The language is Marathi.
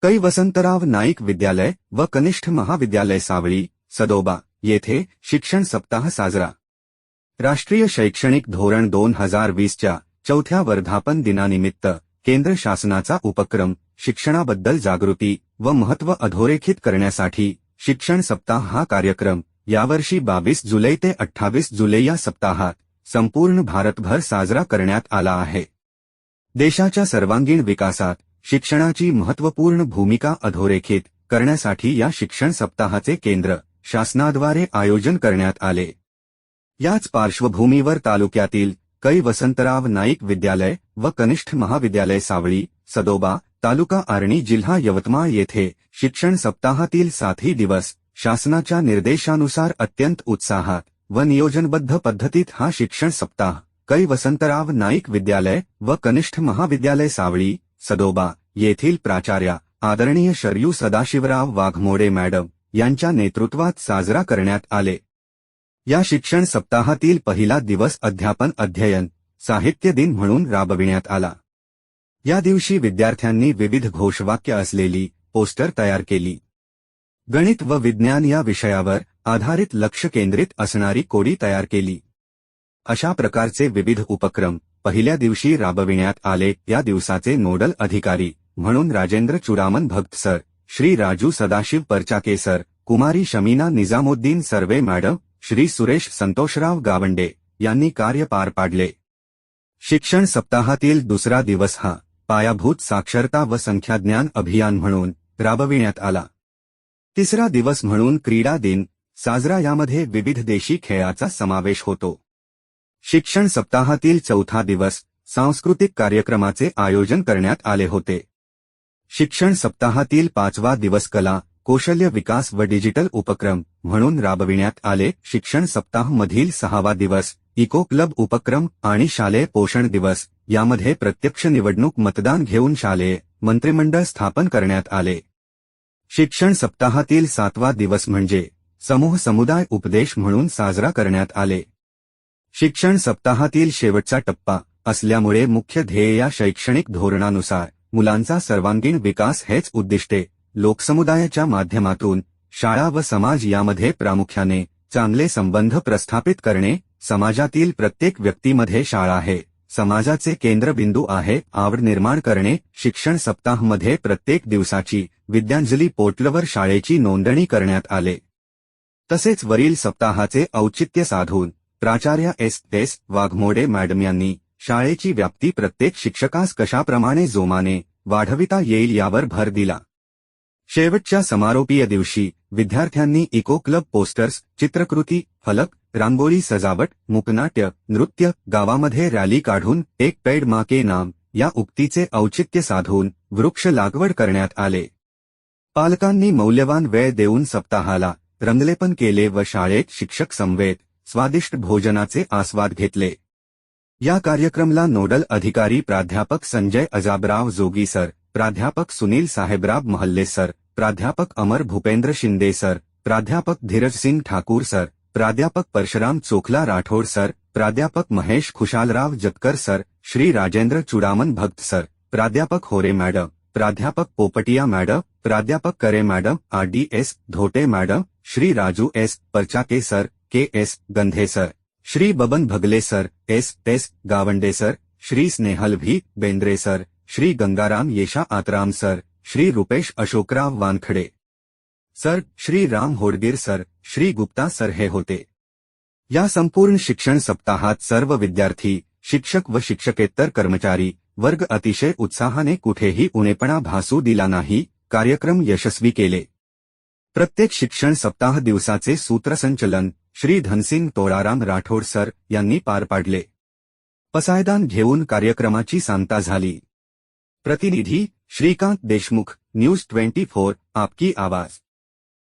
कै वसंतराव नाईक विद्यालय व कनिष्ठ महाविद्यालय सावळी सदोबा येथे शिक्षण सप्ताह साजरा। राष्ट्रीय शैक्षणिक धोरण 2020च्या चौथ्या वर्धापन दिनानिमित्त केंद्र शासनाचा उपक्रम शिक्षणाबद्दल जागृती व महत्त्व अधोरेखित करण्यासाठी शिक्षण सप्ताह हा कार्यक्रम यावर्षी 22 जुलै ते 28 जुलै या सप्ताहात संपूर्ण भारतभर साजरा करण्यात आला आहे। देशाच्या सर्वांगीण विकासात शिक्षणाची महत्त्वपूर्ण भूमिका अधोरेखित करण्यासाठी या शिक्षण सप्ताहाचे केंद्र शासनाद्वारे आयोजन करण्यात आले। याच पार्श्वभूमीवर तालुक्यातील कै वसंतराव नाईक विद्यालय व कनिष्ठ महाविद्यालय सावळी सदोबा तालुका आर्णी जिल्हा यवतमाळ येथे शिक्षण सप्ताहातील 7ही दिवस शासनाच्या निर्देशानुसार अत्यंत उत्साहात व नियोजनबद्ध पद्धतीत हा शिक्षण सप्ताह कै वसंतराव नाईक विद्यालय व कनिष्ठ महाविद्यालय सावळी सदोबा येथील प्राचार्या आदरणीय शरयू सदाशिवराव वाघमोडे मॅडम यांच्या नेतृत्वात साजरा करण्यात आले। या शिक्षण सप्ताहातील पहिला दिवस अध्यापन अध्ययन साहित्य दिन म्हणून राबविण्यात आला। या दिवशी विद्यार्थ्यांनी विविध घोषवाक्य असलेली पोस्टर तयार केली। गणित व विज्ञान या विषयावर आधारित लक्ष केंद्रित असणारी कोडी तयार केली। अशा प्रकारचे विविध उपक्रम पहिल्या दिवशी राबविण्यात आले। या दिवसाचे नोडल अधिकारी म्हणून राजेंद्र चुडामन भक्त सर, श्री राजू सदाशिव परचाके सर, कुमारी शमीना निजामुद्दीन सर्वे मॅडम, श्री सुरेश संतोषराव गावंडे यांनी कार्य पार पाडले। शिक्षण सप्ताहातील दुसरा दिवस हा पायाभूत साक्षरता व संख्याज्ञान अभियान म्हणून राबविण्यात आला। तिसरा दिवस म्हणून क्रीडा दिन साजरा, यामध्ये विविध देशी खेळाचा समावेश होतो। शिक्षण सप्ताहातील चौथा दिवस सांस्कृतिक कार्यक्रमाचे आयोजन करण्यात आले होते। शिक्षण सप्ताहातील पाचवा दिवस कला, कौशल्य विकास व डिजिटल उपक्रम म्हणून राबविण्यात आले। शिक्षण सप्ताहामधील 6वा दिवस इको क्लब उपक्रम आणि शालेय पोषण दिवस, यामध्ये प्रत्यक्ष निवडणूक मतदान घेऊन शालेय मंत्रिमंडळ स्थापन करण्यात आले। शिक्षण सप्ताहातील 7वा दिवस म्हणजे समूह समुदाय उपदेश म्हणून साजरा करण्यात आले। शिक्षण सप्ताहातील शेवटचा टप्पा असल्यामुळे मुख्य ध्येय या शैक्षणिक धोरणानुसार मुलांचा सर्वांगीण विकास हेच उद्दिष्टे लोकसमुदायाच्या माध्यमातून शाळा व समाज यामध्ये प्रामुख्याने चांगले संबंध प्रस्थापित करणे, समाजातील प्रत्येक व्यक्तीमध्ये शाळा हे समाजाचे केंद्रबिंदू आहे आवड निर्माण करणे। शिक्षण सप्ताहामध्ये प्रत्येक दिवसाची विद्यांजली पोर्टलवर शाळेची नोंदणी करण्यात आले। तसेच वरील सप्ताहाचे औचित्य साधून प्राचार्या एस वाघमोडे मॅडम यांनी शाळेची व्याप्ती प्रत्येक शिक्षकास कशाप्रमाणे जोमाने वाढविता येईल यावर भर दिला। शेवटच्या समारोपीय दिवशी विद्यार्थ्यांनी इको क्लब पोस्टर्स, चित्रकृती, फलक, रांगोळी सजावट, मूकनाट्य, नृत्य, गावामध्ये रॅली काढून एक पेड़ माँ के नाम या उक्तीचे औचित्य साधून वृक्ष लागवड करण्यात आले। पालकांनी मौल्यवान वेळ देऊन सप्ताहाला रंगलेपण केले व शाळेत शिक्षक समवेत स्वादिष्ट भोजनाचे आस्वाद घेतले। या कार्यक्रमाला नोडल अधिकारी प्राध्यापक संजय अजाबराव जोगी सर, प्राध्यापक सुनील साहेबराव महल्ले सर, प्राध्यापक अमर भूपेंद्र शिंदे सर, प्राध्यापक धीरज सिंह ठाकूर सर, प्राध्यापक परशुराम चोखला राठोड सर, प्राध्यापक महेश खुशालराव जतकर सर, श्री राजेंद्र चुडामन भक्त सर, प्राध्यापक होरे मॅडम, प्राध्यापक पोपटिया मॅडम, प्राध्यापक Kare madam, RDS Dhote madam, Shri Raju S Parchake sir, KS Gandhe sir, Shri Baban Bhagle sir, S Gawande sir, Shri Snehal V Bendre sir, Shri Gangaram Yesha Atram sir, Shri Rupesh Ashokrao Wankhede sir, Shri Ram Hodgir sir, Shri Gupta sir हे होते। या संपूर्ण शिक्षण सप्ताहात सर्व विद्यार्थी, शिक्षक व शिक्षकेतर कर्मचारी वर्ग अतिशय उत्साहाने कुठेही उणेपणा भासू दिला नाही, कार्यक्रम यशस्वी केले। प्रत्येक शिक्षण सप्ताह दिवसाचे सूत्रसंचलन श्री धनसिंग तोळाराम राठोड सर यांनी पार पाडले। पसायदान घेऊन कार्यक्रमाची सांगता झाली। प्रतिनिधी श्रीकांत देशमुख, न्यूज 24 आपकी आवाज।